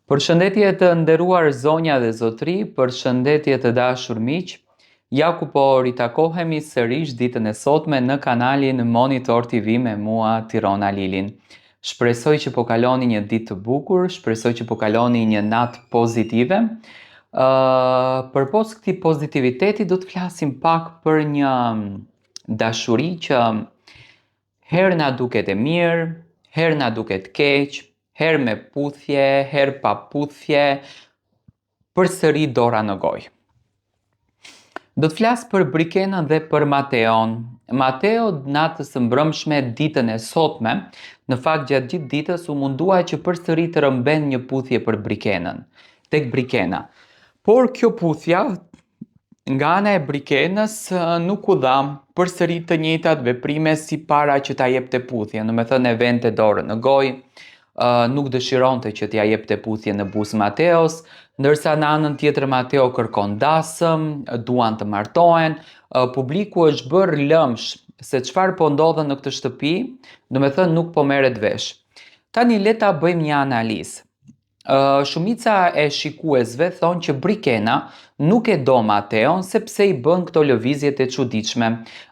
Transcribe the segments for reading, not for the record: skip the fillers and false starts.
Përshëndetje të nderuar zonja dhe zotri, përshëndetje të dashur miq. Ja ku po ritakohemi sërish ditën e sotme në kanalin Monitor TV me mua Tirona Lilin. Shpresoj që po kaloni një ditë të bukur, shpresoj që po kaloni një natë pozitive. Përpos këtij pozitiviteti do të flasim pak për një dashuri që herë na duket e mirë, herë na duket keq, herë me puthje, herë pa puthje, përsëri dora në gojë. Do të flas për Brikenën dhe për Mateon. Mateo natës së mbrëmshme ditën e sotme, në fakt gjatë gjithë ditës u mundua që përsëri të rëmben një puthje për Brikenën, tek Brikena. Por kjo puthja nga ana e Brikenës nuk u dha përsëri të njëjtat veprime si para që ta jepte puthjen, domethënë e vente dorën në gojë, nuk dëshironte që t'ja jepte puthje në buzë Mateos, ndërsa në anën tjetër Mateo kërkon dasëm, duan të martohen, publiku është bërë lëmsh se çfarë po ndodhte në këtë shtëpi, domethënë nuk po merret vesh. Tani le ta bëjmë një analizë. Shumica e shikuesve thonë që Brikena nuk e do Mateon sepse i bën këto lëvizjet e çuditshme.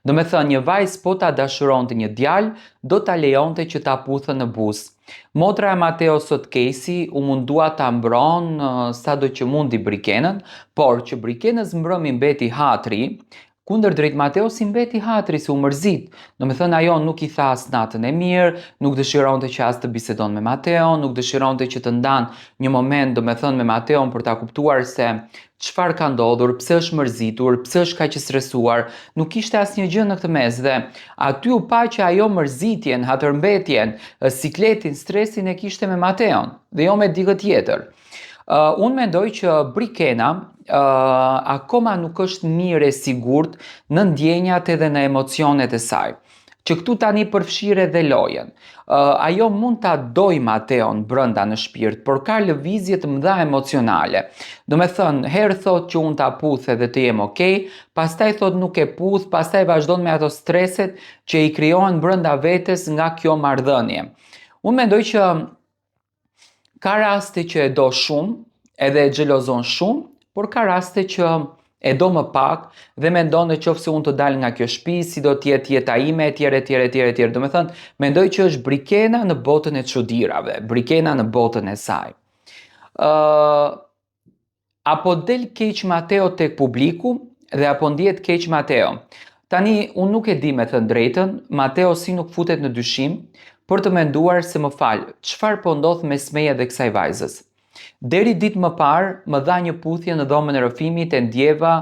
Domethënë një vajzë po ta dashuronte një djalë, do ta lejonte që ta puthë në buzë. Motra e Mateos sot Casey u mundua ta mbron sado që mundi Brikenën, por që Brikenës mbrëmi mbeti hatri, kundërdrejt Mateos i mbeti hatri se u mërzit. Domethënë ajo nuk i tha as natën e mirë, nuk dëshironte që as të bisedon me Mateon, nuk dëshironte që të ndanë një moment domethënë me Mateon për ta kuptuar se çfarë ka ndodhur, pse është mërzitur, pse është kaq i stresuar, nuk kishte asnjë gjë në këtë mes dhe aty u pa që ajo mërzitjen, hatërmbetjen, sikletin, stresin e kishte me Mateon dhe jo me dikë tjetër. Unë mendoj që Brikena akoma nuk është mirë e sigurt në ndjenjat edhe në emocionet e saj, që këtu tani përfshir edhe lojen. Ajo mund ta doj Mateon brenda në shpirt, por ka lëvizje të mëdha emocionale. Domethënë, herë thot që unë ta puth edhe të jem okay, pastaj thot nuk e puth, pastaj vazhdon me ato streset që i krijohen brenda vetes nga kjo marrëdhënie. Unë mendoj që ka raste që e do shumë, edhe e xhelozon shumë, por ka raste që e do më pak dhe mendon nëse unë të dal nga kjo shtëpi, si do të jetë jeta ime etj. Domethënë, mendoj që është Brikena në botën e çuditërave, Brikena në botën e saj. Apo del keq Mateo tek publiku dhe apo ndihet keq Mateo. Tani unë nuk e di me thënë drejtën, Mateo si nuk futet në dyshim për të menduar se më fal, çfarë po ndodh mes meje dhe kësaj vajzës. Deri ditë më parë më dha një puthje në dhomën e rrëfimit e ndjeva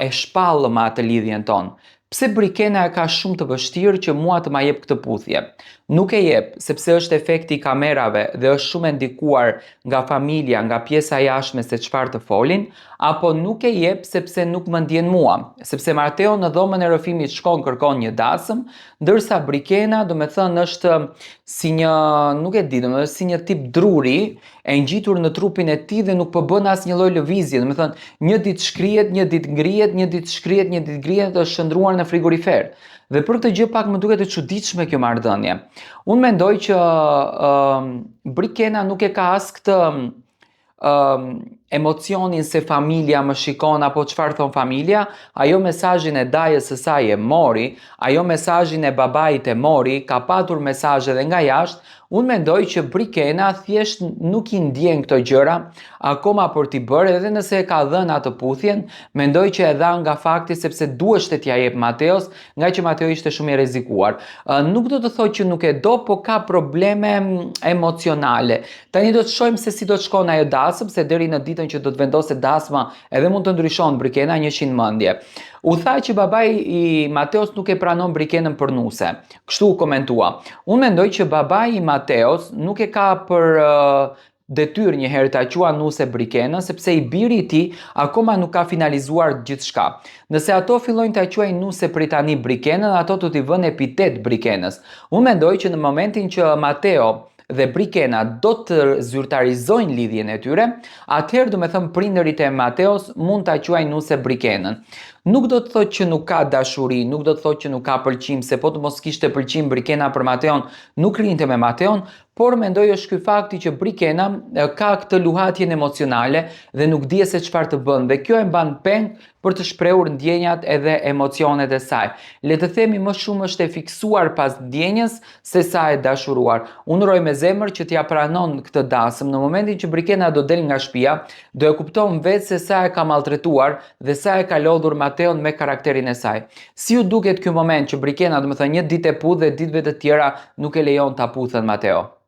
e shpallëm atë lidhjen tonë. Pse Brikena e ka shumë të vështirë që mua të ma jep këtë puthje? Nuk e jep sepse është efekti i kamerave dhe është shumë e ndikuar nga familja, nga pjesa jashtme se çfarë të folin, apo nuk e jep sepse nuk më ndjen mua, sepse Mateo në dhomën e rrëfimit shkon kërkon një dasëm, ndërsa Brikena domethënë është si një, nuk e di, domethënë si një tip druri e ngjitur në trupin e tij dhe nuk po bën asnjë lloj lëvizje, domethënë një ditë shkrihet, një ditë ngrihet, një ditë shkrihet, një ditë ngrihet, është shndruar në frigorifer. Dhe për këtë gjë pak më duket e çuditshme kjo marrëdhënie. Unë mendoj që Brikena nuk e ka as këtë emocionin se familja më shikon apo çfarë thon familja, ajo mesazhin e dajës së saj e mori, ajo mesazhin e babait e mori, ka patur mesazhe edhe nga jashtë. Unë mendoj që Brikena thjesht nuk i ndjen këto gjëra akoma për t'i bërë, edhe nëse e ka dhënë atë puthjen, mendoj që e dha nga fakti sepse duheshte t'ja jep Mateos, nga që Mateo ishte shumë i rrezikuar. Nuk do të thotë që nuk e do, po ka probleme emocionale. Tani do të shohim se si do të shkon ajo dasëm, se deri në ditën që do të vendoset dasma edhe mund të ndryshon Brikena 100 mendje. U tha që babai i Mateos nuk e pranon Brikenën për nuse. Kështu u komentua. Unë mendoj që babai i Mateos nuk e ka për detyrë një herë ta qua nuse Brikenën, sepse i biri i tij akoma nuk ka finalizuar gjithçka. Nëse ato fillojnë ta quajnë nuse pritani Brikenën, ato do t'i vënë epitet Brikenës. Unë mendoj që në momentin që Mateo dhe Brikena do të zyrtarizojnë lidhjen e tyre, atëherë domethënë prindërit e Mateos mund ta quajnë nuse Brikenën. Nuk do të thotë që nuk ka dashuri, nuk do të thotë që nuk ka pëlqim, se po të mos kishte pëlqim Brikena për Mateon, nuk rrinte me Mateon, por mendoj është ky fakti që Brikena ka këtë luhatjen emocionale dhe nuk di se çfarë të bën dhe kjo e mban peng për të shprehur ndjenjat edhe emocionet e saj. Le të themi më shumë është e fiksuar pas ndjenjës se sa e dashuruar. Unë uroj me zemër që t'ja pranon këtë dasëm. Në momentin që Brikena do del nga shtëpia, do e kupton vetë se sa e ka malltretuar dhe sa e ka lodhur Mateon me karakterin e saj. Si ju duket ky moment që Brikena, domethënë një ditë e puth dhe ditëve të tjera nuk e lejon ta puthen Mateo?